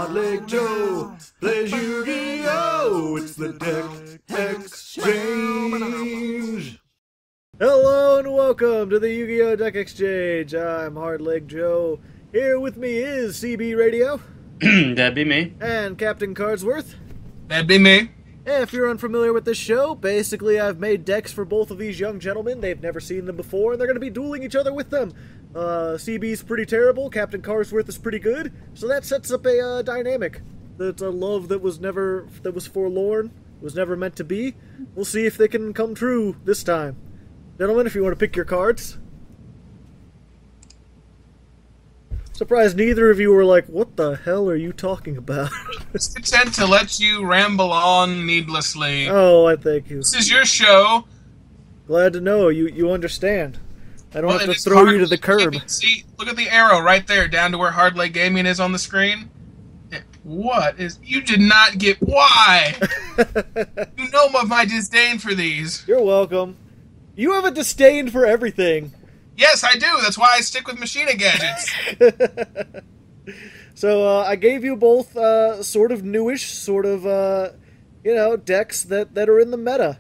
Hardleg Joe plays Yu-Gi-Oh! It's the Deck Exchange! Hello and welcome to the Yu-Gi-Oh! Deck Exchange. I'm Hardleg Joe. Here with me is CB Radio. That'd be me. And Captain Cardsworth. That'd be me. If you're unfamiliar with this show, basically I've made decks for both of these young gentlemen. They've never seen them before, and they're going to be dueling each other with them. CB's pretty terrible, Captain Cardsworth is pretty good, so that sets up a dynamic. That's a love that was forlorn, was never meant to be. We'll see if they can come true this time. Gentlemen, if you want to pick your cards. Surprised neither of you were like, what the hell are you talking about? It's content to let you ramble on needlessly. Oh, I thank you. This is your show. Glad to know you understand. I don't have to throw you to the curb. See, look at the arrow right there, down to where Hardleg Gaming is on the screen. What is... You did not get... Why? You know of my disdain for these. You're welcome. You have a disdain for everything. Yes, I do. That's why I stick with Machina Gadgets. So, I gave you both sort of newish, sort of, decks that are in the meta.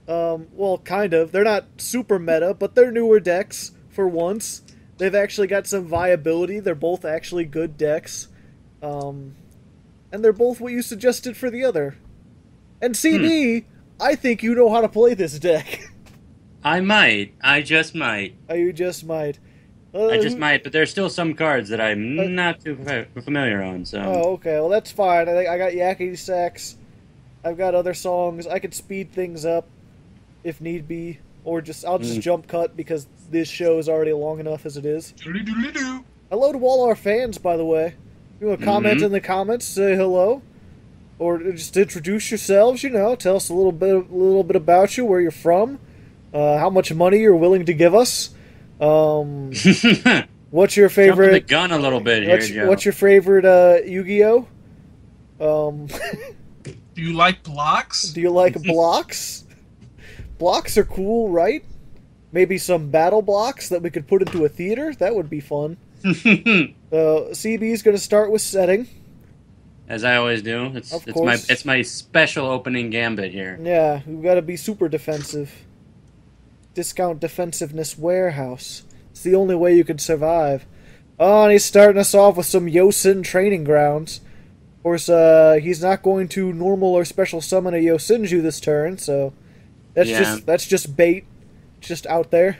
Well, kind of. They're not super meta, but they're newer decks for once. They've actually got some viability. They're both actually good decks. And they're both what you suggested for the other. And CB, I think you know how to play this deck. I might. I just might. Oh, you just might. I just might, but there's still some cards that I'm not too familiar on, so... Oh, okay. Well, that's fine. I got Yakety Sax. I've got other songs. I could speed things up if need be. Or I'll just jump cut because this show is already long enough as it is. Hello to all our fans, by the way. You want to comment in the comments, say hello. Or just introduce yourselves, tell us a little bit about you, where you're from. How much money you're willing to give us. What's your favorite... Jumping the gun a little bit here, Joe. What's your favorite Yu-Gi-Oh? Do you like blocks? Do you like blocks? Blocks are cool, right? Maybe some battle blocks that we could put into a theater? That would be fun. CB's going to start with setting. As I always do. It's my special opening gambit here. Yeah, we've got to be super defensive. Discount defensiveness warehouse. It's the only way you can survive. Oh, and he's starting us off with some Yosen training grounds. Of course, he's not going to normal or special summon a Yosenju this turn, so that's just bait. It's just out there.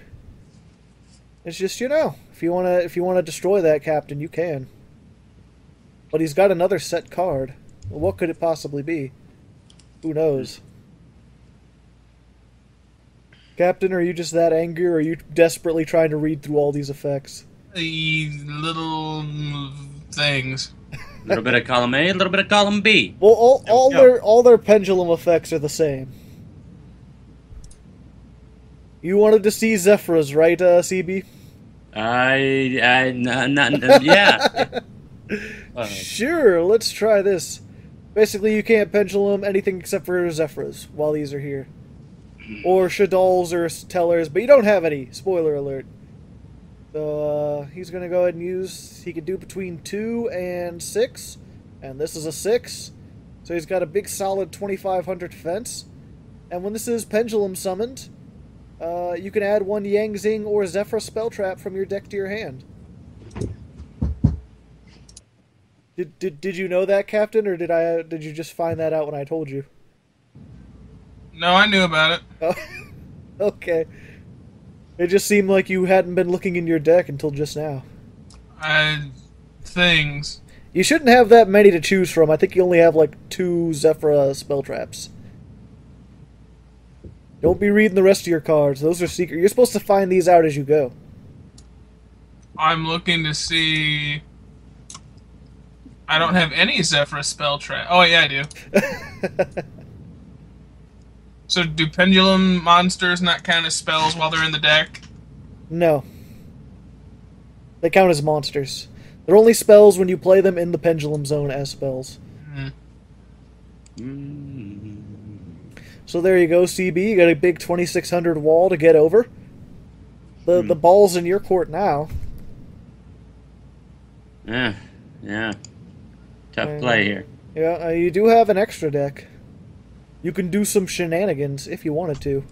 It's just, if you wanna destroy that captain, you can. But he's got another set card. Well, what could it possibly be? Who knows? Captain, are you just that angry, or are you desperately trying to read through all these effects? The little things. A little bit of column A, a little bit of column B. Well, all their pendulum effects are the same. You wanted to see Zefra's, right, CB? Yeah. Sure, let's try this. Basically, you can't pendulum anything except for Zefra's while these are here. Or Shadol's or Tellers, but you don't have any. Spoiler alert. So, he's going to go ahead and he can do between 2 and 6. And this is a 6. So he's got a big solid 2,500 defense. And when this is pendulum summoned, you can add one Yang Zing or Zefra spell trap from your deck to your hand. Did you know that, Captain, or did you just find that out when I told you? No, I knew about it. Oh, okay. It just seemed like you hadn't been looking in your deck until just now. Things. You shouldn't have that many to choose from. I think you only have like 2 Zefra spell traps. Don't be reading the rest of your cards. Those are secret. You're supposed to find these out as you go. I'm looking to see... I don't have any Zefra spell trap. Oh, yeah, I do. So do pendulum monsters not count as spells while they're in the deck? No. They count as monsters. They're only spells when you play them in the pendulum zone as spells. So there you go, CB. You got a big 2,600 wall to get over. The ball's in your court now. Yeah. Tough play here. Yeah, you do have an extra deck. You can do some shenanigans if you wanted to.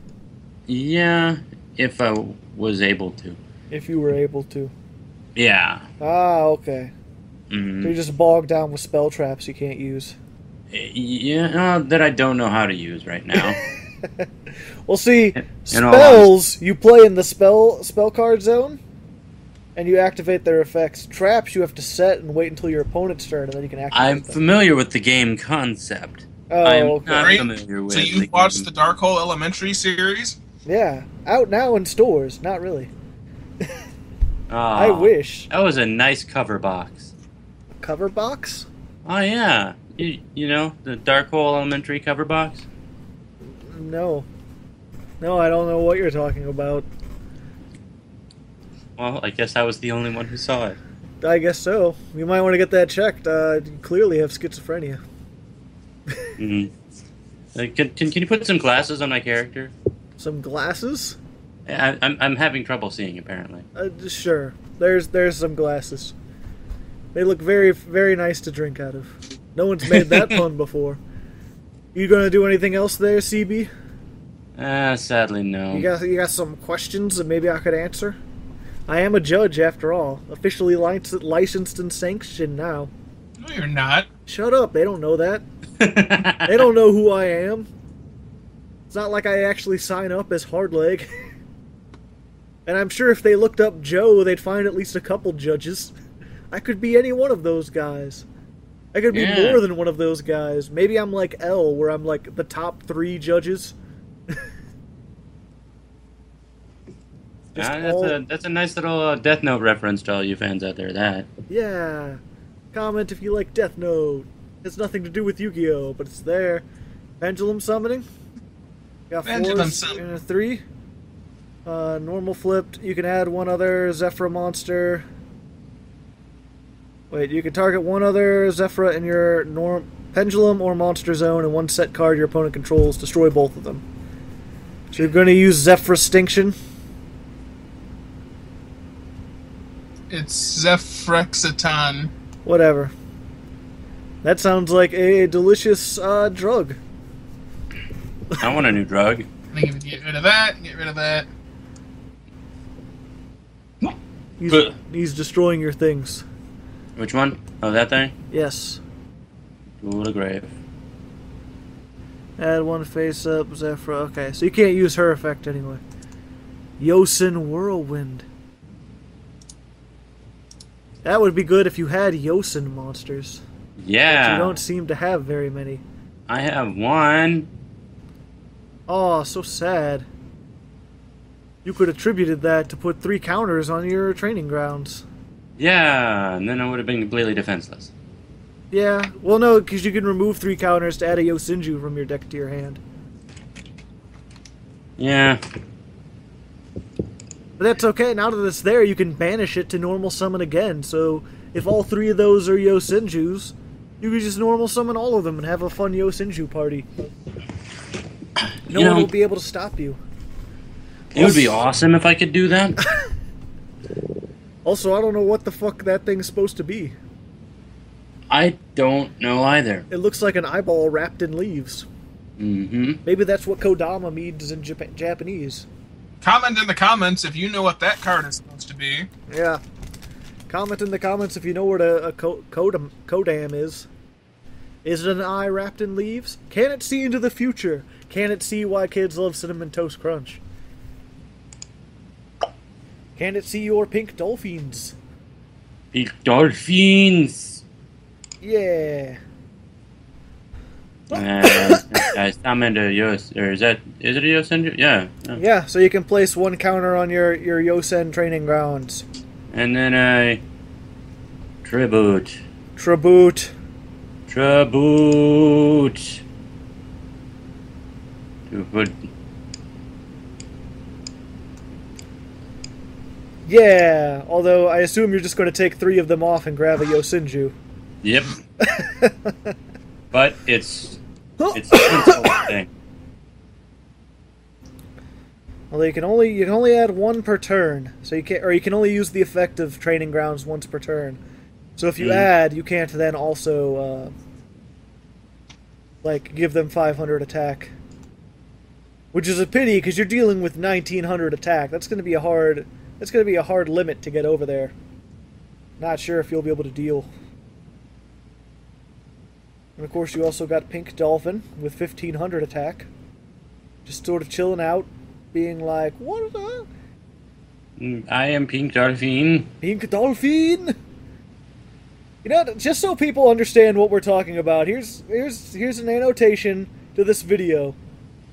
Yeah, if I was able to. If you were able to. Yeah. Ah, okay. Mm-hmm. So you're just bogged down with spell traps you can't use. Yeah, that I don't know how to use right now. Well, see, spells you play in the spell card zone, and you activate their effects. Traps you have to set and wait until your opponent's turn, and then you can activate I'm them. familiar with the game concept. Oh, I'm okay. not familiar with. So you watched the Dark Hole Elementary series? Yeah, out now in stores. Not really. Oh, I wish. That was a nice cover box. A cover box? Oh yeah, you know the Dark Hole Elementary cover box. No, I don't know what you're talking about. Well, I guess I was the only one who saw it. I guess so. You might want to get that checked. You clearly have schizophrenia. Mm. Can you put some glasses on my character? Some glasses? I'm having trouble seeing apparently. Sure. There's some glasses. They look very, very nice to drink out of. No one's made that pun before. You gonna do anything else there, CB? Sadly no. You got some questions that maybe I could answer? I am a judge after all. Officially licensed and sanctioned now. No, you're not. Shut up, they don't know that. They don't know who I am. It's not like I actually sign up as Hardleg. And I'm sure if they looked up Joe, they'd find at least a couple judges. I could be any one of those guys. I could be more than one of those guys. Maybe I'm like L, where I'm like the top 3 judges. That's a nice little Death Note reference to all you fans out there. That. Yeah. Comment if you like Death Note. It's nothing to do with Yu-Gi-Oh, but it's there. Pendulum summoning. Got 4 and a 3. Normal flipped. You can add one other Zefra monster. Wait, you can target one other Zefra in your pendulum or monster zone, and one set card your opponent controls. Destroy both of them. So you're going to use Zefra Stinction. It's Zefrexaton. Whatever. That sounds like a delicious drug. I want a new drug. I think get rid of that, get rid of that. He's destroying your things. Which one? Oh, that thing? Yes. Duel the grave. Add one face up, Zefra. Okay, so you can't use her effect anyway. Yosen Whirlwind. That would be good if you had Yosen monsters. Yeah. But you don't seem to have very many. I have one. Oh, so sad. You could have attributed that to put 3 counters on your training grounds. Yeah, and then I would have been completely defenseless. Yeah, well no, because you can remove 3 counters to add a Yosenju from your deck to your hand. Yeah. But that's okay, now that it's there, you can banish it to normal summon again, so if all 3 of those are Yosenjus, you can just normal summon all of them and have a fun Yosenju party. No one will be able to stop you. It would be awesome if I could do that. Also, I don't know what the fuck that thing's supposed to be. I don't know either. It looks like an eyeball wrapped in leaves. Mm-hmm. Maybe that's what Kodama means in Japanese. Comment in the comments if you know what that card is supposed to be. Yeah. Comment in the comments if you know what a Kodam is. Is it an eye wrapped in leaves? Can it see into the future? Can it see why kids love Cinnamon Toast Crunch? Can it see your pink dolphins? Pink dolphins! Yeah. I summoned a Yos, or is it a Yosenju? Yeah. Yeah, so you can place 1 counter on your Yosen training grounds. And then I tribute. Tribute. To put. Yeah, although I assume you're just going to take 3 of them off and grab a Yosenju. Yep. But it's a principle thing. Well, you can only add 1 per turn, so you can only use the effect of training grounds once per turn. So if you add, you can't then also, like, give them 500 attack. Which is a pity, because you're dealing with 1900 attack. That's going to be a hard limit to get over there. Not sure if you'll be able to deal. And of course you also got Pink Dolphin with 1500 attack. Just sort of chilling out, being like, what is that? I am Pink Dolphin. Pink Dolphin! You know, just so people understand what we're talking about, here's an annotation to this video.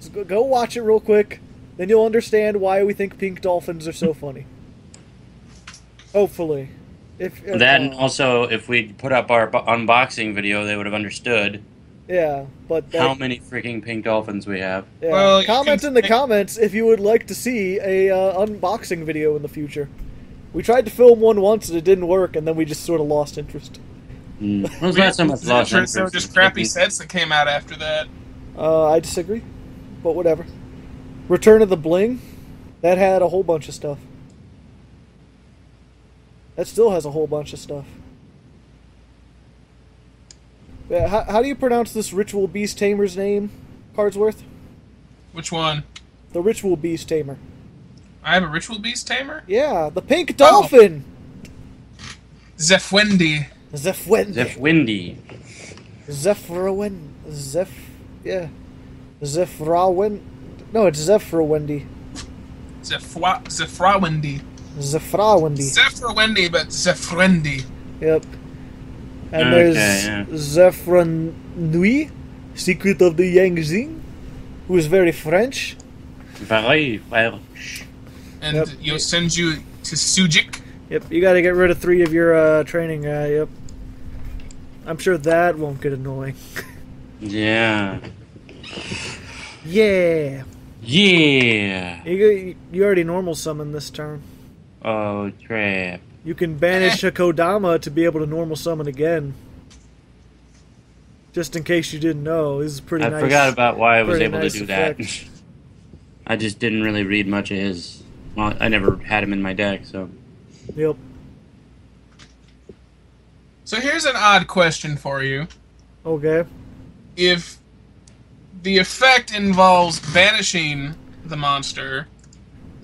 So go watch it real quick, then you'll understand why we think pink dolphins are so funny. Hopefully. If and also, if we put up our unboxing video, they would have understood. Yeah, but how many freaking pink dolphins we have. Yeah. Well, comment in the comments if you would like to see a unboxing video in the future. We tried to film one once and it didn't work, and then we just sort of lost interest. Well, not so much lost interest. There were just crappy sets that came out after that. I disagree, but whatever. Return of the Bling, that had a whole bunch of stuff. That still has a whole bunch of stuff. Yeah, how do you pronounce this Ritual Beast Tamer's name, Cardsworth? Which one? The Ritual Beast Tamer. I have a Ritual Beast Tamer? Yeah, the pink dolphin! Zefwendi. Zefwendi. Yeah. Zefrawen. No, it's Zefrawendi. Zefrawendi. Zefrawendi, but Zefrendi. Yep. And there's Zefra Nui, Secret of the Yangtze, who is very French. Very French. And Yosenju to Sujik. Yep, you gotta get rid of 3 of your training guy, yep. I'm sure that won't get annoying. Yeah. Yeah. Yeah. You already normal summon this turn. Oh, crap. You can banish a Kodama to be able to normal summon again. Just in case you didn't know, this is pretty nice. I forgot about why I was able nice to do effect. that. I just didn't really read much of his. Well, I never had him in my deck, so. Yep. So here's an odd question for you. Okay. If the effect involves banishing the monster,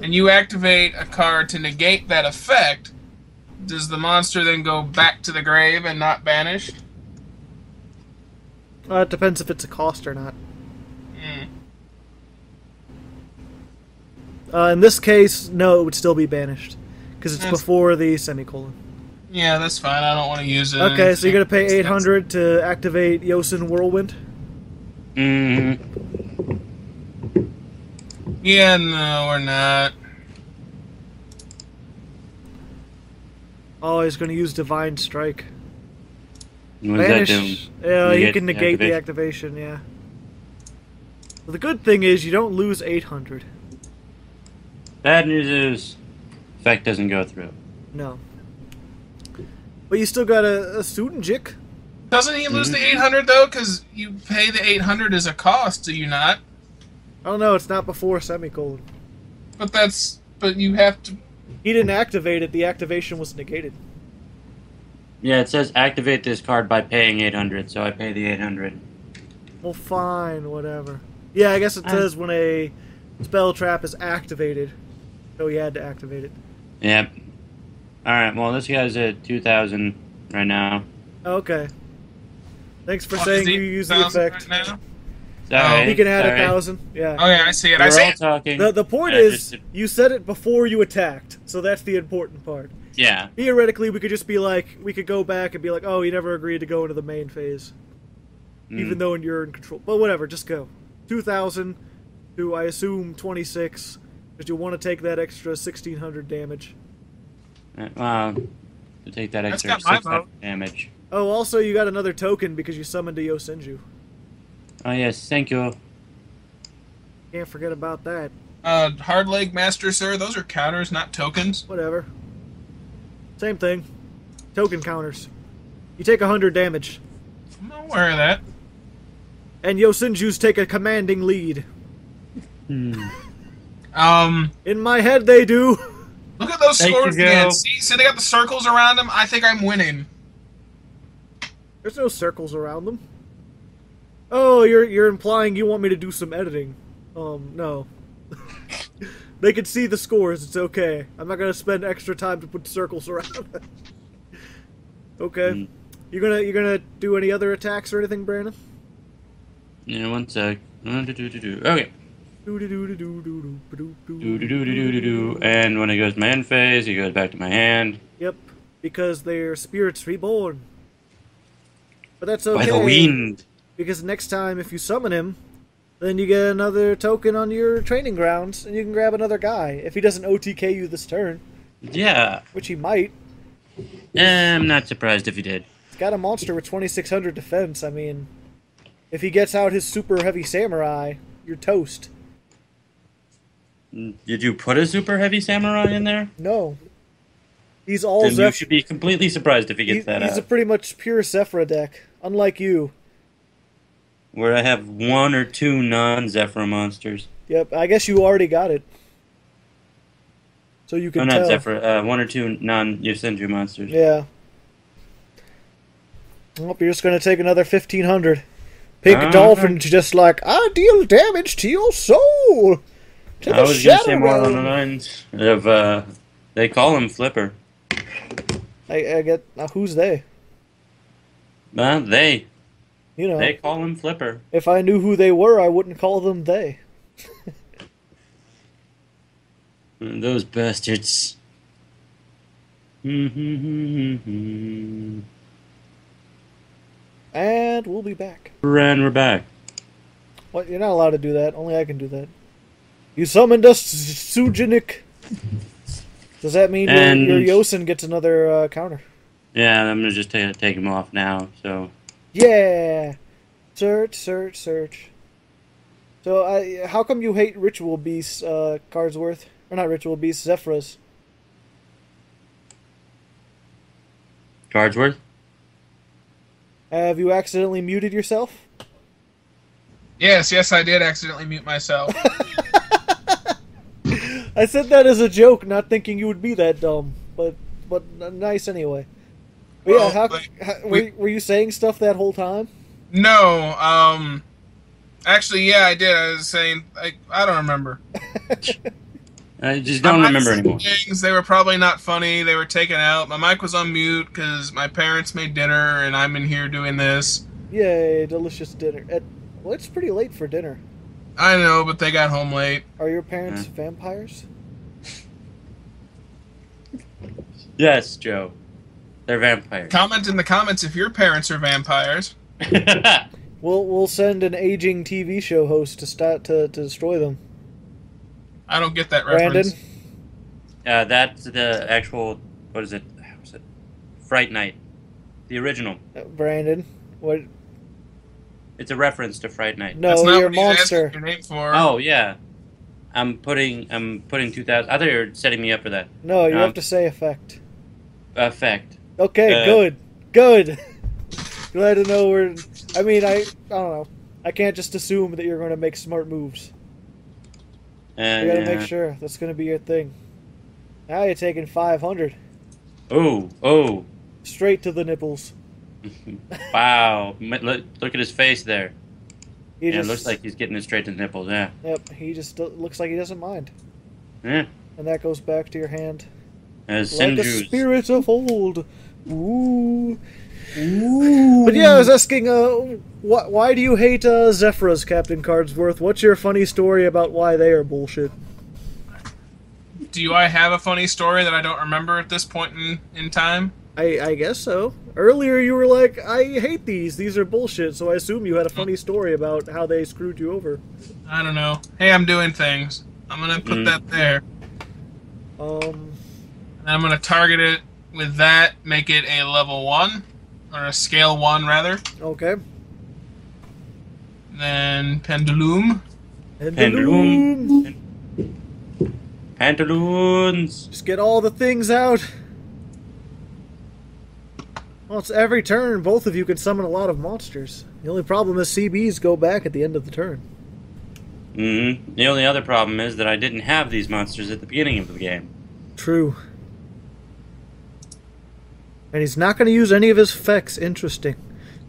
and you activate a card to negate that effect, does the monster then go back to the grave and not banished? It depends if it's a cost or not. In this case, no, it would still be banished. Because it's before the semicolon. Yeah, that's fine. I don't want to use it. Okay, so you're going to pay 800 to activate Yosen Whirlwind? Yeah, no, we're not. Oh, he's going to use Divine Strike. What does that do? Yeah, he can negate the activation, yeah. But the good thing is you don't lose 800. Bad news is, effect doesn't go through. No. But you still got a Sudenjik. Doesn't he lose the 800 though? Because you pay the 800 as a cost, do you not? Oh no, it's not before semicolon. But you have to. He didn't activate it. The activation was negated. Yeah, it says activate this card by paying 800, so I pay the 800. Well, fine, whatever. Yeah, I guess it says when a spell trap is activated. So he had to activate it. Yep. Alright, well, this guy's at 2,000 right now. Okay. Thanks for saying you use the effect. Right now? Sorry, he can add 1,000. Yeah. Oh, yeah, I see it. I see it. Talking. The point is, you said it before you attacked, so that's the important part. Yeah. Theoretically, we could just be like, we could go back and be like, oh, you never agreed to go into the main phase. Even though you're in control. But whatever, just go. 2,000 to, I assume, 26, because you want to take that extra 1,600 damage. To take that extra 600 damage. Oh, also, you got another token because you summoned a Yosenju. Oh, yes, thank you. Can't forget about that. Hardleg, Master, Sir, those are counters, not tokens. Whatever. Same thing. Token counters. You take 100 damage. I'm not aware of that. And Yosenjus take a commanding lead. In my head, they do. Look at those scores again. See, they got the circles around them. I think I'm winning. There's no circles around them. Oh, you're implying you want me to do some editing. No. They can see the scores, it's okay. I'm not gonna spend extra time to put circles around them. Okay. You're gonna do any other attacks or anything, Brandon? Yeah, one sec. Okay. And when it goes to my end phase, he goes back to my hand. Yep, because they're spirits reborn. But that's okay. By the wind. Because next time, if you summon him, then you get another token on your training grounds, and you can grab another guy. If he doesn't OTK you this turn. Yeah. Which he might. I'm not surprised if he did. He's got a monster with 2600 defense. I mean, if he gets out his super heavy samurai, you're toast. Did you put a super heavy samurai in there? No. He's all Then you should be completely surprised if he gets that out. He's a pretty much pure Zefra deck, unlike you. Where I have 1 or 2 non-Zefra monsters. Yep, I guess you already got it. So you can tell. Not Zefra, 1 or 2 non-Yosenju monsters. Yeah. Well, you're just going to take another 1500. Pink Dolphin's just like, I deal damage to your soul! To I was going to say more realm. on the lines of, they call him Flipper. I get, now who's they? They. You know. They call him Flipper. If I knew who they were, I wouldn't call them they. Those bastards. And we'll be back. And we're back. What? You're not allowed to do that. Only I can do that. You summoned us, Sujanik. Does that mean your Yosen gets another counter? Yeah, I'm going to just take him off now, so... Yeah! Search. So, how come you hate Ritual Beasts, Cardsworth? Or not Ritual Beasts, Zefras? Cardsworth? Have you accidentally muted yourself? Yes, I did accidentally mute myself. I said that as a joke, not thinking you would be that dumb. But nice anyway. But yeah, were you saying stuff that whole time? No, actually, yeah, I did. I was saying, I don't remember. I just don't remember anymore. Things, they were probably not funny. They were taken out. My mic was on mute because my parents made dinner, and I'm in here doing this. Yay, delicious dinner. Well, it's pretty late for dinner. I know, but they got home late. Are your parents vampires? Yes, Joe. They're vampires. Comment in the comments if your parents are vampires. We'll send an aging TV show host to destroy them. I don't get that reference. Brandon? That's the actual... What is it? Fright Night. The original. Brandon? What? It's a reference to Fright Night. No, That's not you're a what he's monster. asking your name for. Oh, yeah. I'm putting 2000... I thought you were setting me up for that. No, you have to say effect. Effect. Okay, good. Glad to know we're... I mean, I don't know. I can't just assume that you're going to make smart moves. You gotta make sure that's going to be your thing. Now you're taking 500. Oh. Straight to the nipples. Wow. Look at his face there. It looks like he's getting it straight to the nipples, yeah. Yep, he just looks like he doesn't mind. Yeah. And that goes back to your hand. As Like a Senju's. spirit of old. Ooh. But yeah, I was asking, why do you hate Zefras, Captain Cardsworth? What's your funny story about why they are bullshit? Do I have a funny story that I don't remember at this point in time? I guess so. Earlier you were like, I hate these. These are bullshit, so I assume you had a funny story about how they screwed you over. I don't know. Hey, I'm doing things. I'm gonna put that there. And I'm gonna target it with that, make it a level 1. Or a scale 1, rather. Okay. Then Pendulum. Pantaloons. Just get all the things out. Well, it's every turn. Both of you can summon a lot of monsters. The only problem is CBs go back at the end of the turn. The only other problem is that I didn't have these monsters at the beginning of the game. True. And he's not going to use any of his effects. Interesting.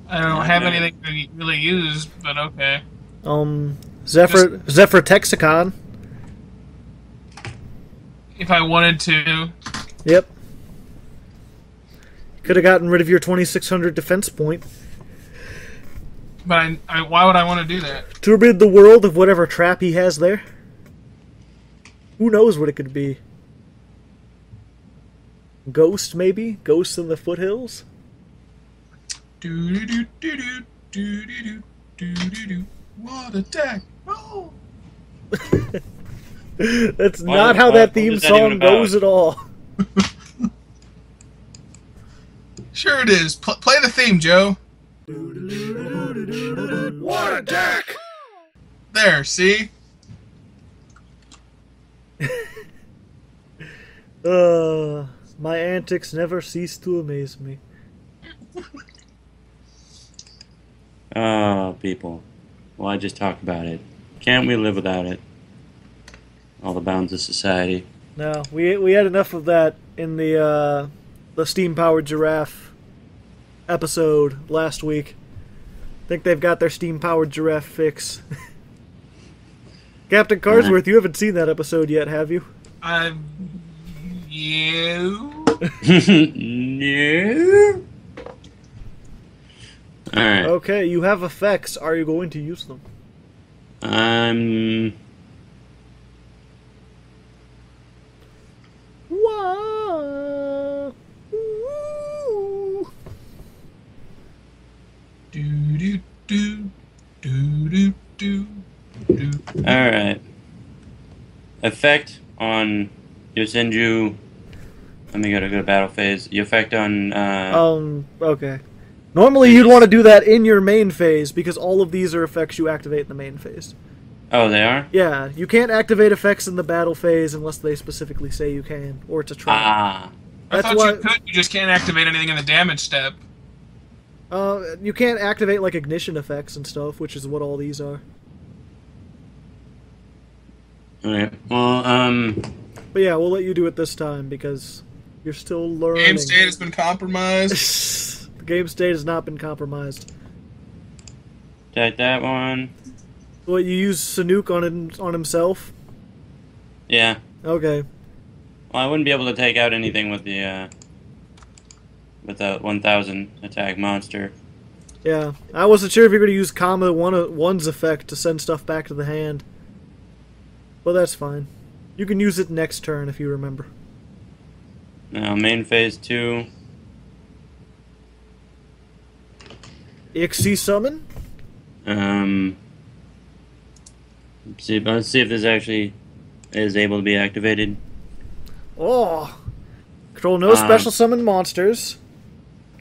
I don't have anything to really use, but okay. Zefra Texicon. If I wanted to. Yep. Could have gotten rid of your 2600 defense point. But why would I want to do that? To rid the world of whatever trap he has there. Who knows what it could be? Ghost, maybe? Ghost in the foothills? What attack? Oh! That's not how that theme song goes at all. Sure it is. Play the theme, Joe. What attack? There, see? My antics never cease to amaze me. Oh, people. Why just talk about it? Can't we live without it? All the bounds of society. No, we had enough of that in the steam-powered giraffe episode last week. I think they've got their steam-powered giraffe fix. Captain Cardsworth, you haven't seen that episode yet, have you? You? No. Alright. Okay, you have effects. Are you going to use them? Whoa. Ooh. Alright. Effect on Yosenju. Let me go to battle phase. The effect on okay. Normally you'd want to do that in your main phase, because all of these are effects you activate in the main phase. Oh, they are? Yeah, you can't activate effects in the battle phase unless they specifically say you can, or it's a trap. Ah. I thought you could, you just can't activate anything in the damage step. You can't activate, like, ignition effects and stuff, which is what all these are. Okay, well, But yeah, we'll let you do it this time, because you're still learning. Game state has been compromised. The game state has not been compromised. Attack that one. What, you use Sanuk on himself? Yeah. Okay. Well, I wouldn't be able to take out anything with the 1000 attack monster. Yeah, I wasn't sure if you're going to use Kama 1's effect to send stuff back to the hand. But that's fine. You can use it next turn if you remember. Now, main phase 2. Ixie summon? Let's see if this actually is able to be activated. Oh! Control no special summon monsters.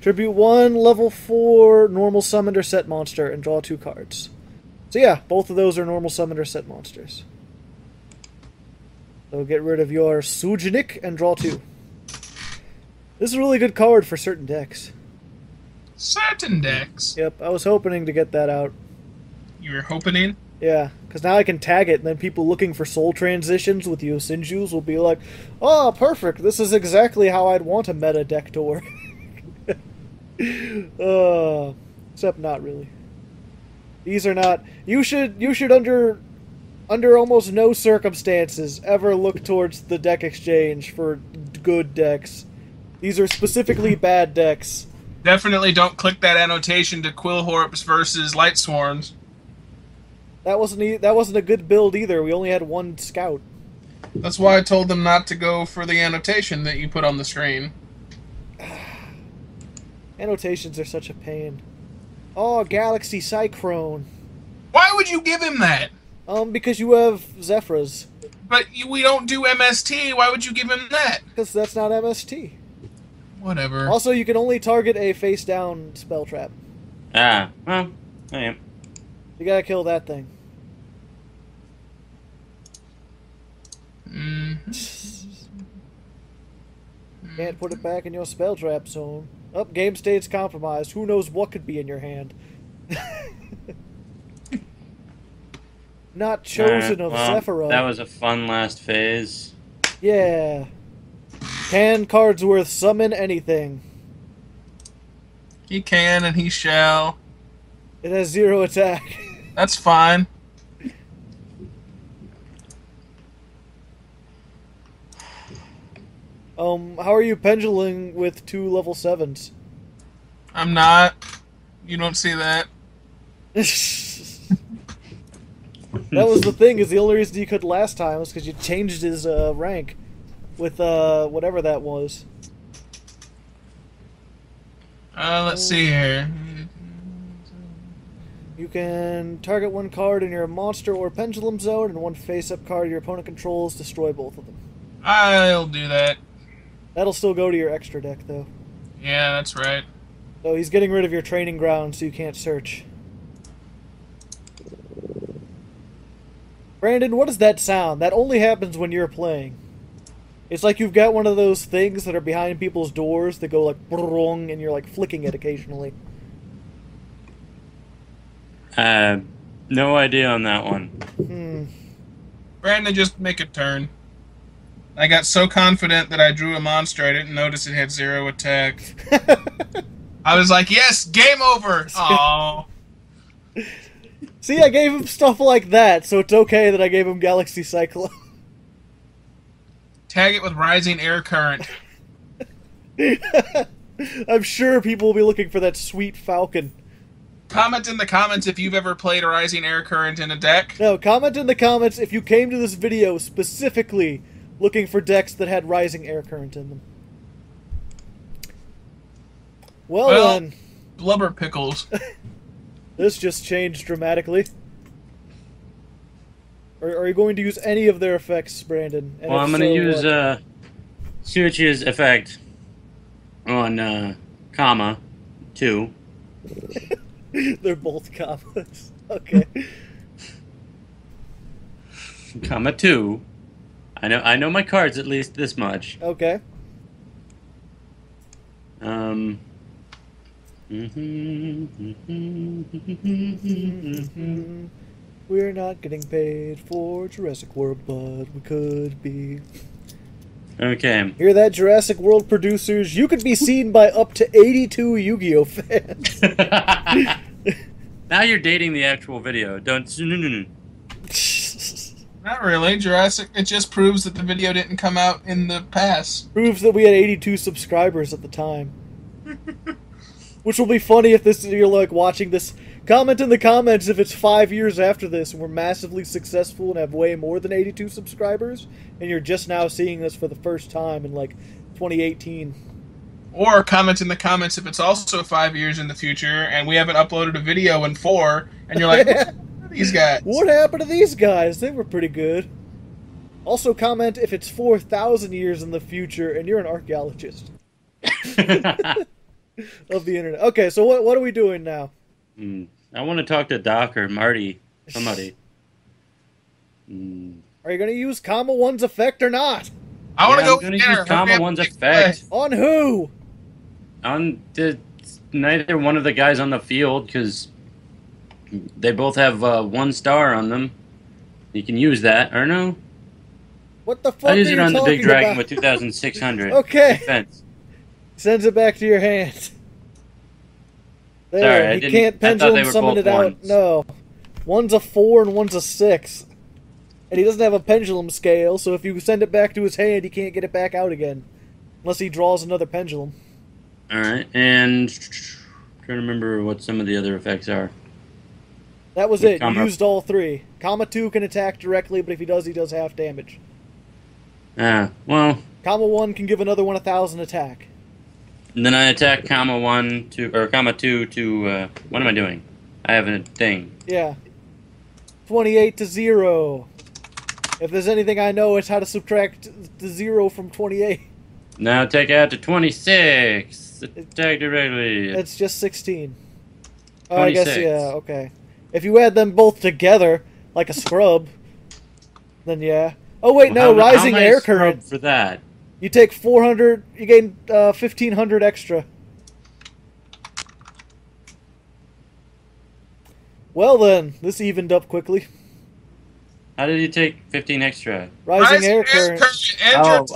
Tribute 1 level 4 normal summoned or set monster and draw 2 cards. So yeah, both of those are normal summoned or set monsters. So get rid of your Sujinik and draw 2. This is a really good card for certain decks. Certain decks? Yep, I was hoping to get that out. You were hoping in? Yeah, because now I can tag it, and then people looking for soul transitions with Yosenjus will be like, oh, perfect, this is exactly how I'd want a meta deck to work. Except not really. These are not... You should under almost no circumstances ever look towards the deck exchange for good decks. These are specifically bad decks. Definitely don't click that annotation to Quillhorps versus Light Swarms. That wasn't a good build either. We only had 1 scout. That's why I told them not to go for the annotation that you put on the screen. Annotations are such a pain. Oh, Galaxy Cyclone. Why would you give him that? Because you have Zefras. But we don't do MST. Why would you give him that? Because that's not MST. Whatever. Also, you can only target a face-down spell trap. Ah, well, I am. You gotta kill that thing. Can't put it back in your spell trap zone. Oh, game state's compromised. Who knows what could be in your hand? Not chosen of Zefra. That was a fun last phase. Yeah. Can Cardsworth summon anything? He can and he shall. It has 0 attack. That's fine. How are you pendulum with 2 level 7s? I'm not. You don't see that. That was the thing, is the only reason you could last time was because you changed his rank with whatever that was. Let's see here. You can target 1 card in your monster or pendulum zone, and 1 face-up card your opponent controls, destroy both of them. I'll do that. That'll still go to your extra deck, though. Yeah, that's right. So he's getting rid of your training ground so you can't search. Brandon, what does that sound? That only happens when you're playing. It's like you've got one of those things that are behind people's doors that go like brrrong, and you're like flicking it occasionally. No idea on that one. Brandon, just make a turn. I got so confident that I drew a monster I didn't notice it had 0 attack. I was like, yes, game over! Aww. See, I gave him stuff like that, so it's okay that I gave him Galaxy Cyclone. Tag it with Rising Air Current. I'm sure people will be looking for that sweet falcon. Comment in the comments if you've ever played a Rising Air Current in a deck. No, comment in the comments if you came to this video specifically looking for decks that had Rising Air Current in them. Well then. Blubber pickles. This just changed dramatically. Are you going to use any of their effects, Brandon? And well, I'm going to use Suichi's effect on comma 2. They're both commas. Okay. Comma 2. I know my cards at least this much. Okay. We're not getting paid for Jurassic World, but we could be. Okay. Hear that, Jurassic World producers? You could be seen by up to 82 Yu-Gi-Oh fans. Now you're dating the actual video. Don't. No. Not really. Jurassic, it just proves that the video didn't come out in the past. Proves that we had 82 subscribers at the time. Which will be funny if you're like watching this. Comment in the comments if it's 5 years after this and we're massively successful and have way more than 82 subscribers, and you're just now seeing this for the first time in like 2018. Or comment in the comments if it's also 5 years in the future and we haven't uploaded a video in 4, and you're like, what happened to these guys? What happened to these guys? They were pretty good. Also comment if it's 4,000 years in the future and you're an archaeologist. Of the internet. Okay, so what are we doing now? I want to talk to Doc or Marty. Somebody. Are you going to use Comma 1's effect or not? I want to go I'm going to use Comma 1's effect. On who? On neither one of the guys on the field, because they both have 1 star on them. You can use that, or no? What the fuck I use are it you on the talking big dragon about? with 2,600 Okay. defense. Sends it back to your hand. There, Sorry, you can't pendulum summon it out. Ones. No. One's a 4 and one's a 6. And he doesn't have a pendulum scale, so if you send it back to his hand, he can't get it back out again. Unless he draws another pendulum. Alright, and trying to remember what some of the other effects are. That was it. You used all 3. Comma 2 can attack directly, but if he does half damage. Well. Comma 1 can give another one 1,000 attack. And then I attack comma 1 to, or comma 2 to, what am I doing? I have a thing. Yeah. 28 to 0. If there's anything I know, it's how to subtract the 0 from 28. Now take out to 26. Attack directly. It's just 16. Oh, 26. I guess, yeah, okay. If you add them both together, like a scrub, then yeah. Oh, wait, no, Rising Air Current. For that? You take 400, you gain 1,500 extra. Well then, this evened up quickly. How did you take 15 extra? Rising Air Current.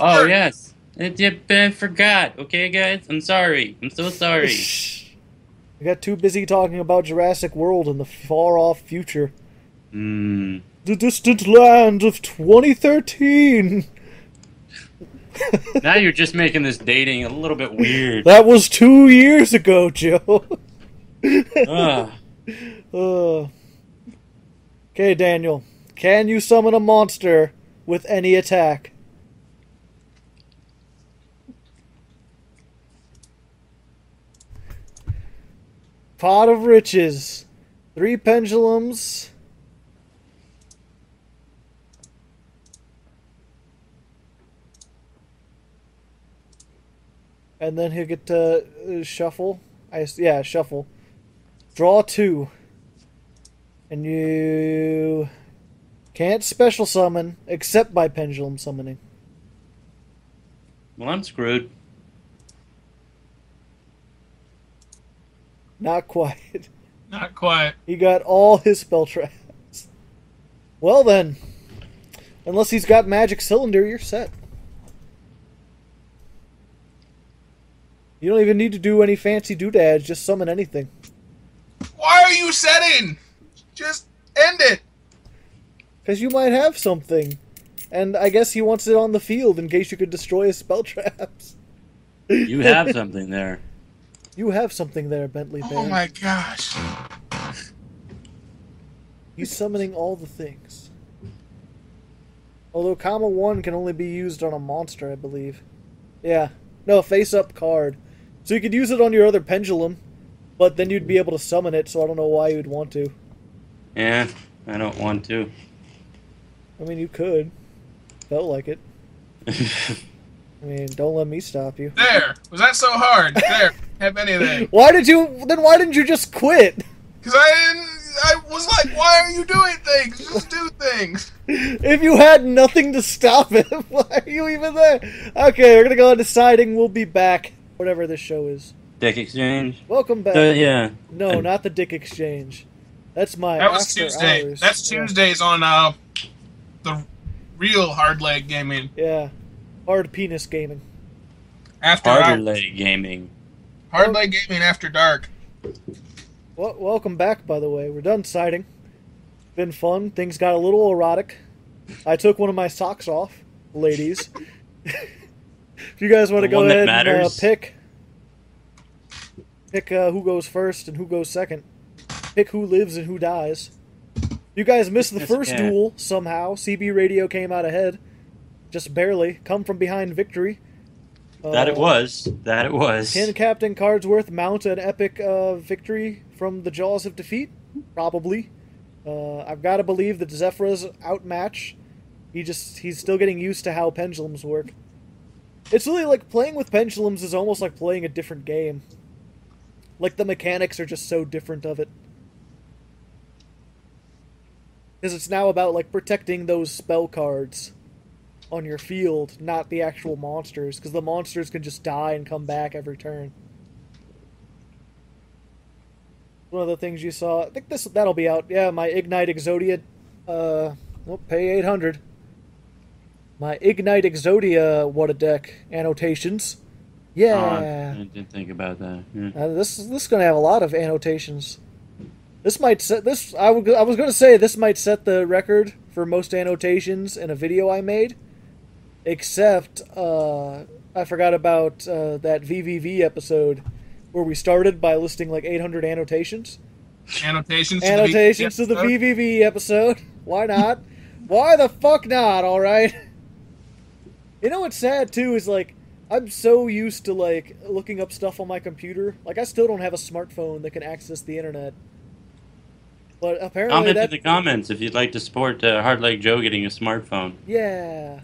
Oh, yes. I forgot. Okay, guys? I'm sorry. I'm so sorry. We got too busy talking about Jurassic World in the far-off future. Hmm. The distant land of 2013. Now you're just making this dating a little bit weird. That was 2 years ago, Joe. Ugh. Okay, Daniel. Can you summon a monster with any attack? Pot of Riches. 3 pendulums. And then he'll get to shuffle. Yeah, shuffle. Draw 2. And you can't special summon except by pendulum summoning. Well, I'm screwed. Not quite. Not quite. He got all his spell traps. Well then, unless he's got Magic Cylinder, you're set. You don't even need to do any fancy doodads, just summon anything. Why are you setting? Just end it. Because you might have something. And I guess he wants it on the field in case you could destroy his spell traps. You have something there. You have something there, Bentley Bear. Oh my gosh. He's summoning all the things. Although Comma 1 can only be used on a monster, I believe. Yeah. No, face-up card. So you could use it on your other pendulum, but then you'd be able to summon it, so I don't know why you'd want to. Yeah, I don't want to. I mean, you could. Felt like it. I mean, don't let me stop you. There. Was that so hard? There. Have anything. Why didn't you just quit? Because I was like, why are you doing things? Just do things. If you had nothing to stop him, why are you even there? Okay, we're gonna go on deciding. We'll be back. Whatever this show is. Dick exchange? Welcome back. Yeah. No, not the Dick Exchange. That's my That was after Tuesday. hours. That's Yeah. Tuesdays on the real Hardleg gaming. Yeah. Hard penis gaming. After Harder hours. leg gaming. Hardleg gaming after dark. Well, welcome back, by the way. We're done siding. Been fun. Things got a little erotic. I took one of my socks off, ladies. If you guys want to The go one that ahead and matters? pick who goes first and who goes second. Pick who lives and who dies. You guys missed the Yes, first yeah. duel somehow. CB Radio came out ahead. Just barely. Come from behind victory. That it was. That it was. Can Captain Cardsworth mount an epic victory from the jaws of defeat? Probably. I've got to believe that Zefra's outmatch. He's still getting used to how pendulums work. It's really like playing with pendulums is almost like playing a different game. Like the mechanics are just so different of it. Because it's now about like protecting those spell cards on your field, not the actual monsters, because the monsters can just die and come back every turn. One of the things you saw, I think that'll be out. Yeah, my Ignite Exodia, pay 800. My Ignite Exodia what a deck annotations. Yeah. I didn't think about that. Yeah. This is going to have a lot of annotations. This might set this. I was going to say this might set the record for most annotations in a video I made. Except I forgot about that VVV episode where we started by listing like 800 annotations. Annotations To the VVV episode. Why not? Why the fuck not? All right. You know what's sad too is like I'm so used to like looking up stuff on my computer. Like I still don't have a smartphone that can access the internet. But apparently Comment in the comments if you'd like to support Hardleg Joe getting a smartphone. Yeah.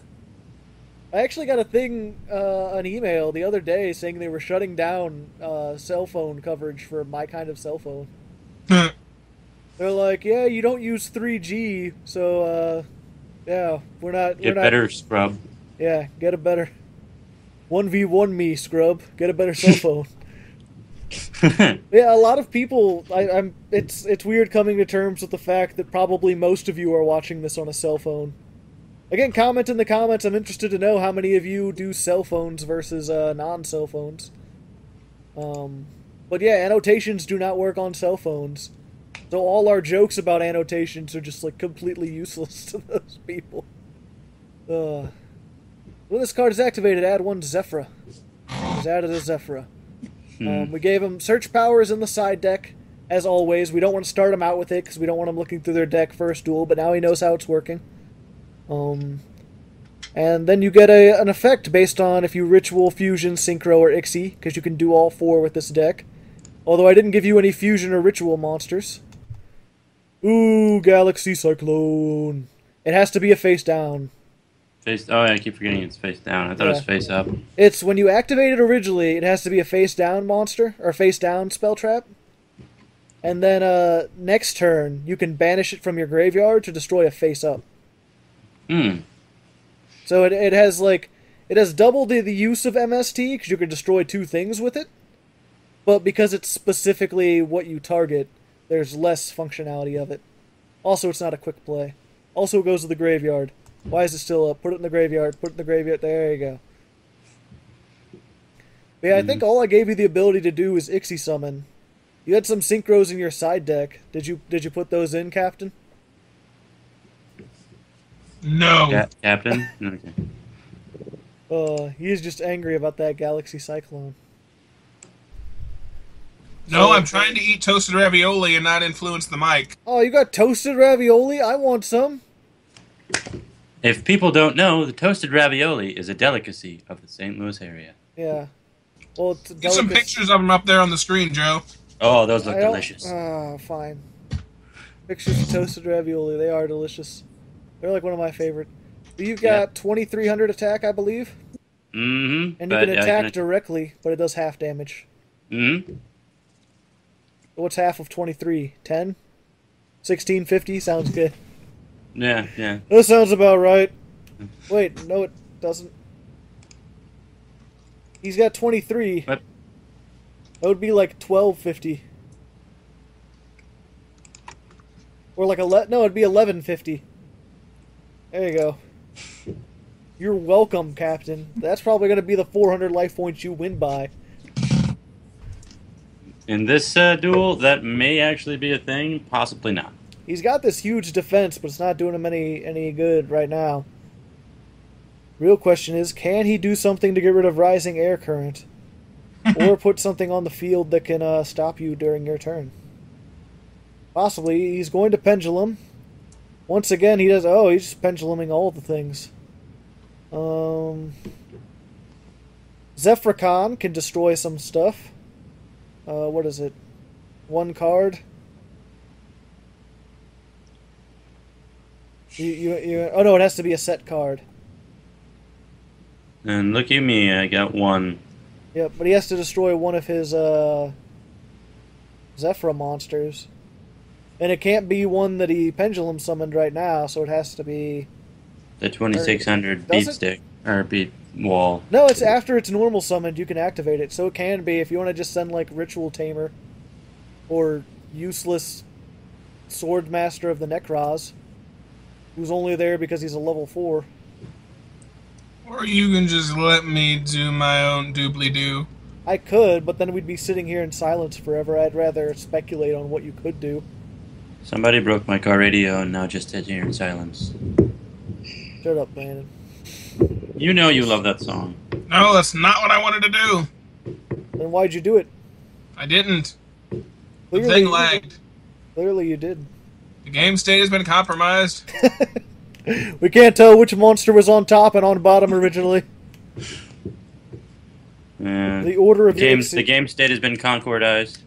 I actually got an email the other day saying they were shutting down cell phone coverage for my kind of cell phone. They're like, yeah, you don't use 3G, so yeah, we're not. Get better, scrub. Yeah, get a better 1v1 me, scrub. Get a better cell phone. Yeah, a lot of people. It's weird coming to terms with the fact that probably most of you are watching this on a cell phone. Again, comment in the comments. I'm interested to know how many of you do cell phones versus non-cell phones. But yeah, annotations do not work on cell phones. So all our jokes about annotations are just like completely useless to those people. When this card is activated, add one Zefra. He's added a Zefra. We gave him search powers in the side deck. As always, we don't want to start him out with it because we don't want him looking through their deck first duel, but now he knows how it's working. And then you get an effect based on if you Ritual, Fusion, Synchro, or Ixie, because you can do all 4 with this deck. Although I didn't give you any Fusion or Ritual monsters. Ooh, Galaxy Cyclone. It has to be a face down. Oh, I keep forgetting it's face down. I thought it was face up. It's when you activate it originally, it has to be a face down monster, or face down spell trap. And then next turn, you can banish it from your graveyard to destroy a face up. So it has double the use of MST, because you can destroy 2 things with it. But because it's specifically what you target, there's less functionality of it. Also, it's not a quick play. Also, it goes to the graveyard. Why is it still up? Put it in the graveyard. Put it in the graveyard. There you go. But yeah, I think all I gave you the ability to do is Ixie summon. You had some synchros in your side deck. Did you put those in, Captain? No. Captain? Okay. He's just angry about that Galaxy Cyclone. No, I'm trying to eat toasted ravioli and not influence the mic. Oh, you got toasted ravioli? I want some. If people don't know, the toasted ravioli is a delicacy of the St. Louis area. Yeah. Well, it's Get some pictures of them up there on the screen, Joe. Oh, those look delicious. Fine. Pictures of toasted ravioli. They are delicious. They're like one of my favorite. You've got 2,300 attack, I believe. Mm-hmm. And you can attack directly, but it does half damage. Mm-hmm. What's half of 23? 10? 1650? Sounds good. Yeah. That sounds about right. Wait, no it doesn't. He's got 23. What? That would be like 1250. Or like no, it'd be 1150. There you go. You're welcome, Captain. That's probably going to be the 400 life points you win by. In this duel, that may actually be a thing. Possibly not. He's got this huge defense, but it's not doing him any good right now. Real question is, can he do something to get rid of Rising Air Current? Or put something on the field that can stop you during your turn? Possibly. He's going to Pendulum. Once again, he does... Oh, he's just penduluming all the things. Zefra can destroy some stuff. What is it? 1 card. Oh no, it has to be a set card. And look at me, I got 1. Yep, but he has to destroy one of his Zefra monsters. And it can't be one that he pendulum summoned right now, so it has to be... The 2600 beat stick. Or beat wall. No, it's after it's normal summoned, you can activate it. So it can be, if you want to just send like Ritual Tamer, or useless Sword Master of the Necros, who's only there because he's a level 4. Or you can just let me do my own doobly-doo. I could, but then we'd be sitting here in silence forever. I'd rather speculate on what you could do. Somebody broke my car radio and now just sitting here in silence. Shut up, Brandon. You know you love that song. No, that's not what I wanted to do. Then why'd you do it? I didn't. The Clearly thing lagged. Clearly you did. The game state has been compromised. We can't tell which monster was on top and on bottom originally. The order of the game state has been concordized.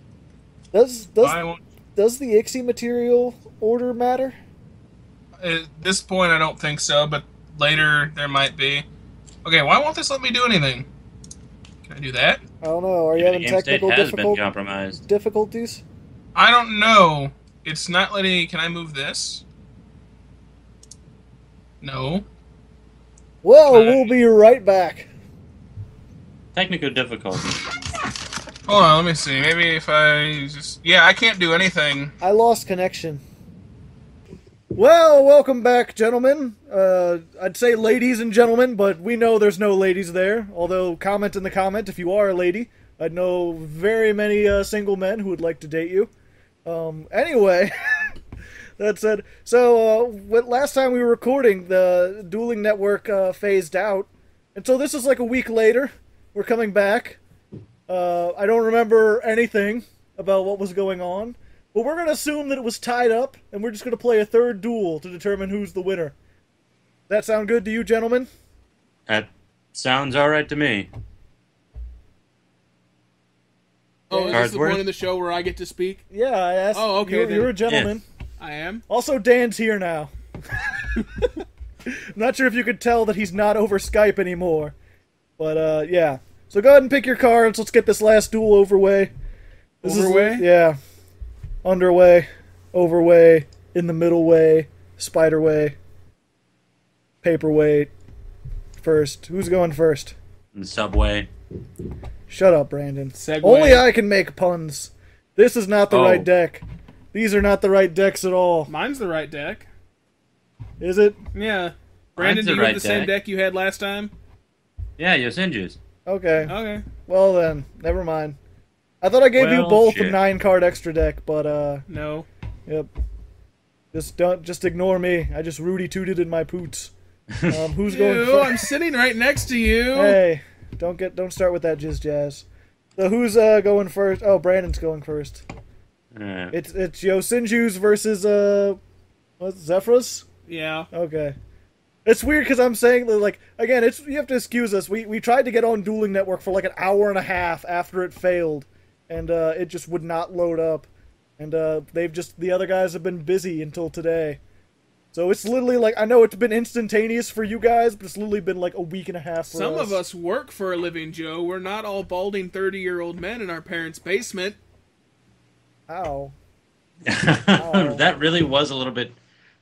Does the Ixie material order matter? At this point, I don't think so, but later there might be. Okay, why won't this let me do anything? Can I do that? I don't know. Are you having technical difficulties? I don't know. It's not letting... Can I move this? No. Well, we'll be right back. Technical difficulty. Hold on, let me see. Maybe if I just... Yeah, I can't do anything. I lost connection. Well, welcome back, gentlemen. I'd say ladies and gentlemen, but we know there's no ladies there. Although, comment in the comment if you are a lady. I know very many single men who would like to date you. Anyway, that said, so last time we were recording, the Dueling Network phased out. And so this is like a week later. We're coming back. I don't remember anything about what was going on. But we're going to assume that it was tied up, and we're just going to play a third duel to determine who's the winner. That sound good to you, gentlemen? That sounds alright to me. Oh, is this the Cardsworth? point in the show where I get to speak? Yeah, I asked. Oh, okay, You're then. a gentleman. I am? Also, Dan's here now. I'm not sure if you could tell that he's not over Skype anymore. But, yeah. So go ahead and pick your cards. Let's get this last duel overway. Overway? Yeah. Underway. Overway. In the middle way. Spider way. Paperweight. First. Who's going first? In the subway. Shut up, Brandon. Segway. Only I can make puns. This is not the Oh. right deck. These are not the right decks at all. Mine's the right deck. Is it? Yeah. Brandon, Mine's do the you have right the same deck. deck you had last time? Yeah, Yosenju's. Okay. Okay. Well then, never mind. I thought I gave you Well, both a shit. 9-card extra deck, but No. yep. Just ignore me. I just Rudy tooted in my poots. Who's going Ew, first? I'm sitting right next to you. Hey, don't start with that jizz jazz. So who's going first? Oh, Brandon's going first. It's Yosenju's versus what's Zefra's? Yeah. Okay. It's weird because I'm saying that, like, again, you have to excuse us. We tried to get on Dueling Network for like an hour and a half after it failed, and it just would not load up. And the other guys have been busy until today. So it's literally like, I know it's been instantaneous for you guys, but it's literally been like a week and a half for Some us. of us work for a living, Joe. We're not all balding 30-year-old men in our parents' basement. Ow. That really was a little bit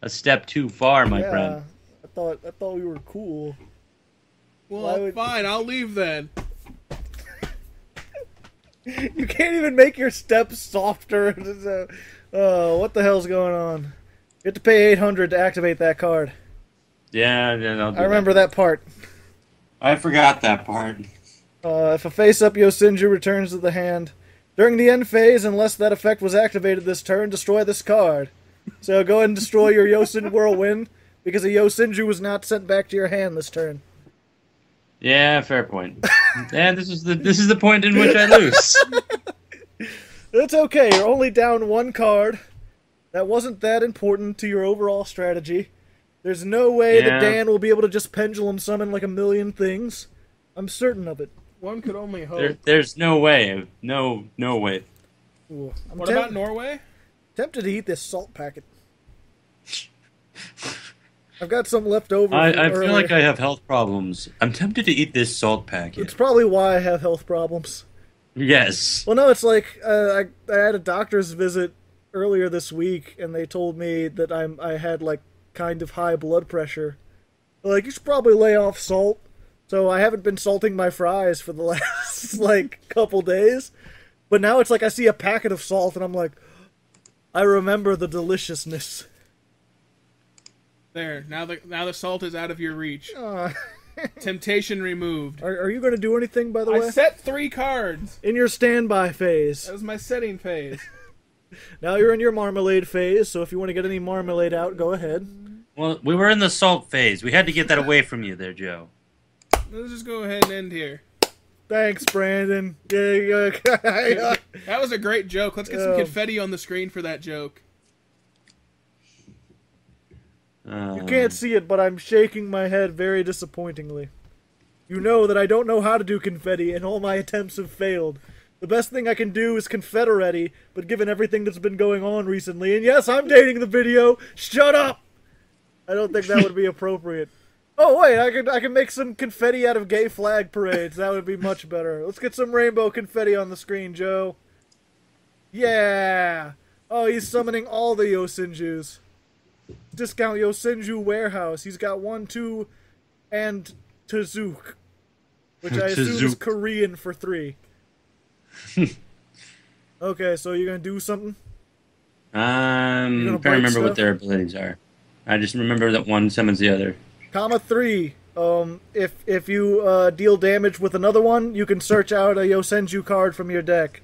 a step too far, my friend. I thought we were cool. Why Well, would- fine. I'll leave then. You can't even make your steps softer. What the hell's going on? You have to pay 800 to activate that card. Yeah, I'll do I remember that part. I forgot that part. If a face-up Yosenju returns to the hand, during the end phase, unless that effect was activated this turn, destroy this card. So go ahead and destroy your Yosen Whirlwind, because a Yosenju was not sent back to your hand this turn. Yeah, fair point. And this is the point in which I lose. It's okay, you're only down one card. That wasn't that important to your overall strategy. There's no way that Yeah. Dan will be able to just pendulum summon like a million things. I'm certain of it. One could only hope. There's no way. No way. Ooh, I'm What about Norway? tempted to eat this salt packet. I've got some left over. I from feel earlier. like I have health problems. I'm tempted to eat this salt packet. It's probably why I have health problems. Yes. Well, no, it's like I had a doctor's visit earlier this week, and they told me that I had like kind of high blood pressure. Like, you should probably lay off salt. So I haven't been salting my fries for the last like couple days. But now it's like I see a packet of salt, and I'm like, I remember the deliciousness. There. Now the salt is out of your reach. Uh, Temptation removed. are you going to do anything, by the I way? set 3 cards. In your standby phase. That was my setting phase. Now you're in your marmalade phase, so if you want to get any marmalade out, go ahead. Well, we were in the salt phase. We had to get that away from you there, Joe. Let's just go ahead and end here. Thanks, Brandon. Yeah. That was a great joke. Let's get some Yeah. confetti on the screen for that joke. You can't see it, but I'm shaking my head very disappointingly. You know that I don't know how to do confetti, and all my attempts have failed. The best thing I can do is confederetti, but given everything that's been going on recently, and yes, I'm dating the video, shut up! I don't think that would be appropriate. Oh wait, I can make some confetti out of gay flag parades. That would be much better. Let's get some rainbow confetti on the screen, Joe. Yeah! Oh, he's summoning all the Yosenjus. Discount Yosenju warehouse. He's got 1, 2, and Tazuk, which I assume is Tazuk. Korean for 3. Okay, so you're gonna do something? I'm gonna trying to remember break what stuff? their abilities are. I just remember that one summons the other. Comma 3. if you deal damage with another one, you can search out a Yosenju card from your deck.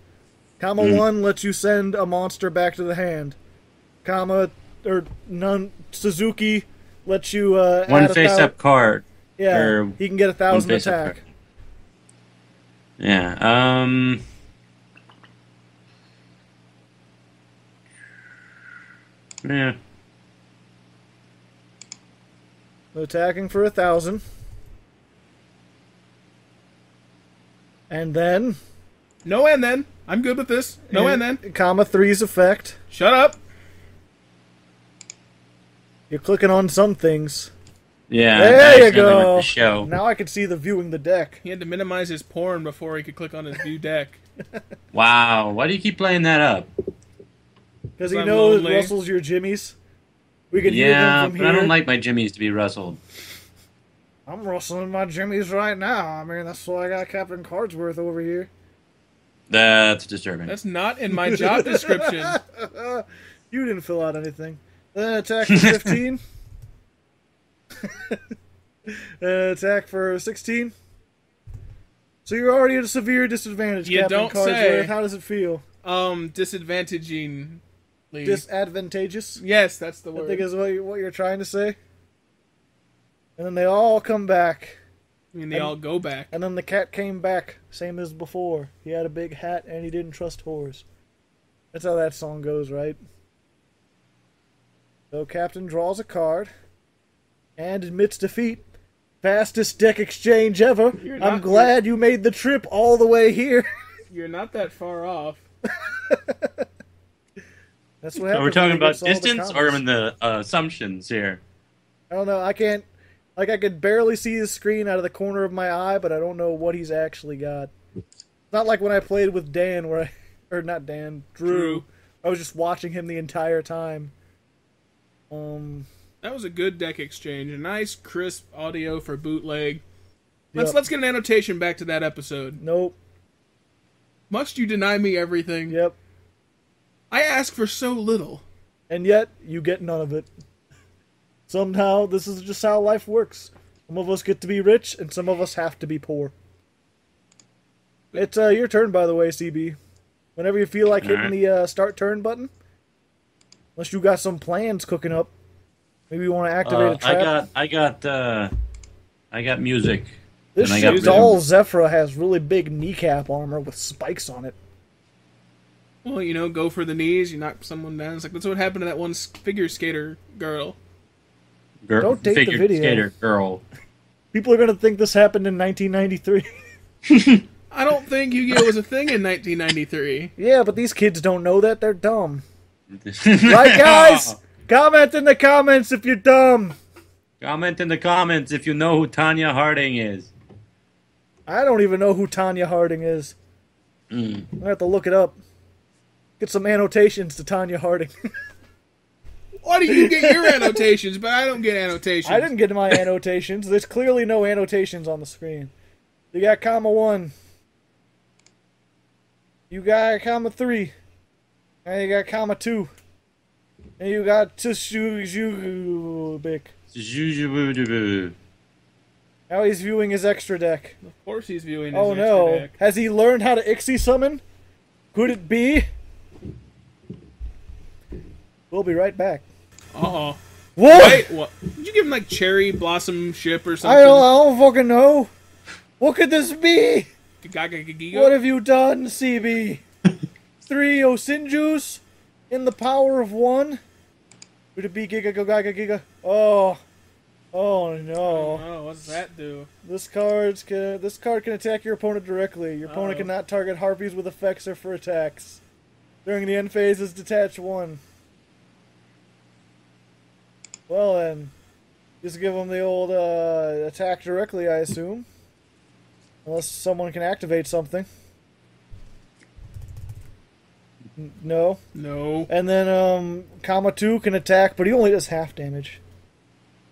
Comma 1 lets you send a monster back to the hand. Suzuki lets you one add face-up card. Yeah, he can get 1,000 attack. Card. Yeah. Yeah. Attacking for 1,000. And then... No and then. I'm good with this. No and then. Comma 3's effect. Shut up. You're clicking on some things. Yeah. There you go. The show. Now I can see the viewing the deck. He had to minimize his porn before he could click on his view deck. Wow. Why do you keep playing that up? Because he knows it rustles your jimmies. We can hear them from here. I don't like my jimmies to be rustled. I'm rustling my jimmies right now. I mean, that's why I got Captain Cardsworth over here. That's disturbing. That's not in my job description. You didn't fill out anything. Attack for 15. Attack for 16. So you're already at a severe disadvantage, Captain Cardsworth. Say. How does it feel? Disadvantaging. Disadvantageous? Yes, that's the word. I think is what you're trying to say. And then they all come back. I mean, they all go back. And then the cat came back, same as before. He had a big hat, and he didn't trust whores. That's how that song goes, right? So Captain draws a card, and admits defeat. Fastest deck exchange ever. I'm glad you made the trip all the way here. You're not that far off. That's what happens. So we're talking about distance or in the assumptions here? I don't know. I can't... Like, I could barely see his screen out of the corner of my eye, but I don't know what he's actually got. It's not like when I played with Dan, where I... Or not Dan, Drew. I was just watching him the entire time. That was a good deck exchange. A nice, crisp audio for bootleg. Let's get an annotation back to that episode. Nope. Must you deny me everything? Yep. I ask for so little. And yet, you get none of it. Somehow, this is just how life works. Some of us get to be rich, and some of us have to be poor. It's your turn, by the way, CB. Whenever you feel like hitting the start turn button. Unless you got some plans cooking up. Maybe you want to activate a trap. I got music. This shit, all Zefra has really big kneecap armor with spikes on it. Well, you know, go for the knees, you knock someone down. It's like, that's what happened to that one figure skater girl. Don't date the video. Skater girl. People are going to think this happened in 1993. I don't think Yu-Gi-Oh! Was a thing in 1993. Yeah, but these kids don't know that. They're dumb. Right, guys? Comment in the comments if you're dumb. Comment in the comments if you know who Tanya Harding is. I don't even know who Tanya Harding is. I have to look it up. Get some annotations to Tanya Harding. Why do you get your annotations, but I don't get annotations? I didn't get my annotations. There's clearly no annotations on the screen. You got comma 1. You got comma 3. And you got comma 2. And you got Tsushubik. Now he's viewing his extra deck. Of course he's viewing his extra deck. Has he learned how to Ixie summon? Could it be? We'll be right back. Uh-oh. What? Wait, what? Did you give him, like, Cherry Blossom Ship or something? I don't fucking know. What could this be? What have you done, CB? 3 Yosenjus in the power of 1? Would it be Giga? Oh. Oh no. Oh, what does that do? This card can attack your opponent directly. Your opponent cannot target harpies with effects or for attacks. During the end phases, detach 1. Well then, just give them the old attack directly, I assume. Unless someone can activate something. No. No. And then comma 2 can attack, but he only does half damage.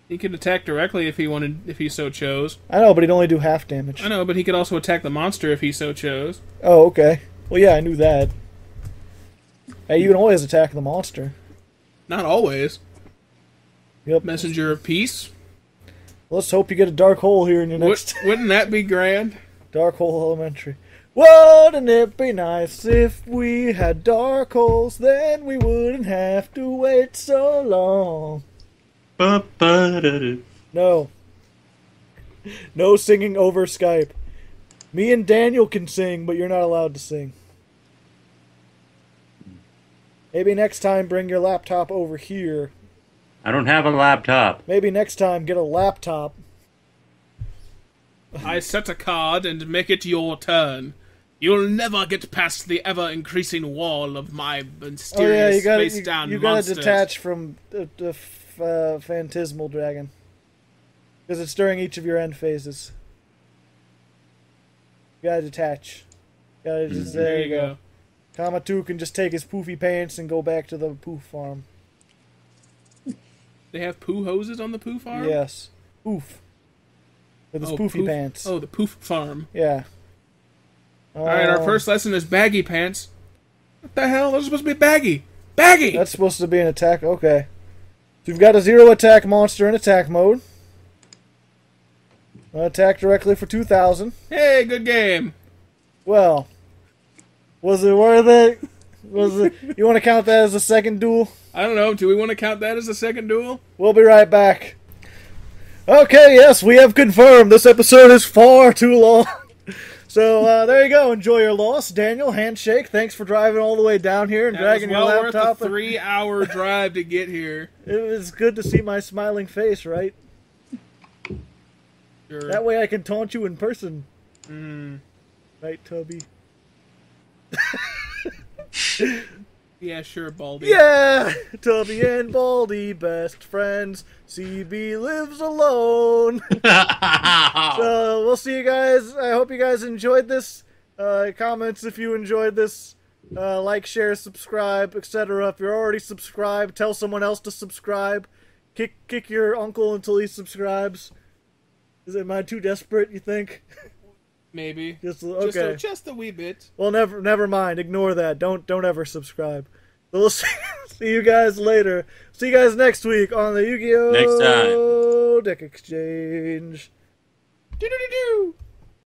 He could attack directly if he so chose. I know, but he'd only do half damage. I know, but he could also attack the monster if he so chose. Oh, okay. Well, yeah, I knew that. Hey, you can always attack the monster. Not always. Yep. Messenger of Peace. Let's hope you get a dark hole here in your next... Wouldn't that be grand? Dark Hole Elementary. Wouldn't it be nice if we had dark holes? Then we wouldn't have to wait so long. No. No singing over Skype. Me and Daniel can sing, but you're not allowed to sing. Maybe next time bring your laptop over here. I don't have a laptop. Maybe next time get a laptop. I set a card and make it your turn. You'll never get past the ever-increasing wall of my mysterious face-down monsters. You gotta detach from the Phantasmal Dragon. Because it's during each of your end phases. You gotta detach. There you go. Kamatu can just take his poofy pants and go back to the poof farm. They have poo hoses on the poo farm? Yes. Poof. With his poofy pants. Oh, the poof farm. Yeah. Alright, our first lesson is baggy pants. What the hell? Those are supposed to be baggy. Baggy! That's supposed to be an attack. Okay. So we've got a 0 attack monster in attack mode. Attack directly for 2,000. Hey, good game. Well, was it worth it? You want to count that as a second duel? I don't know. Do we want to count that as a second duel? We'll be right back. Okay, yes, we have confirmed this episode is far too long. So, there you go. Enjoy your loss. Daniel, handshake. Thanks for driving all the way down here and dragging your laptop. Worth a 3-hour drive to get here. It was good to see my smiling face, right? Sure. That way I can taunt you in person. Right, Tubby? Yeah, sure, Baldy. Yeah! Tubby and Baldy, best friends. CB lives alone. So, we'll see you guys. I hope you guys enjoyed this. Comments if you enjoyed this. Like, share, subscribe, etc. If you're already subscribed, tell someone else to subscribe. Kick your uncle until he subscribes. Am I too desperate, you think? Maybe. Okay. Just a wee bit. Well, never mind. Ignore that. Don't ever subscribe. So we'll see you guys later. See you guys next week on the Yu-Gi-Oh! Next time. Deck Exchange. Do-do-do-do!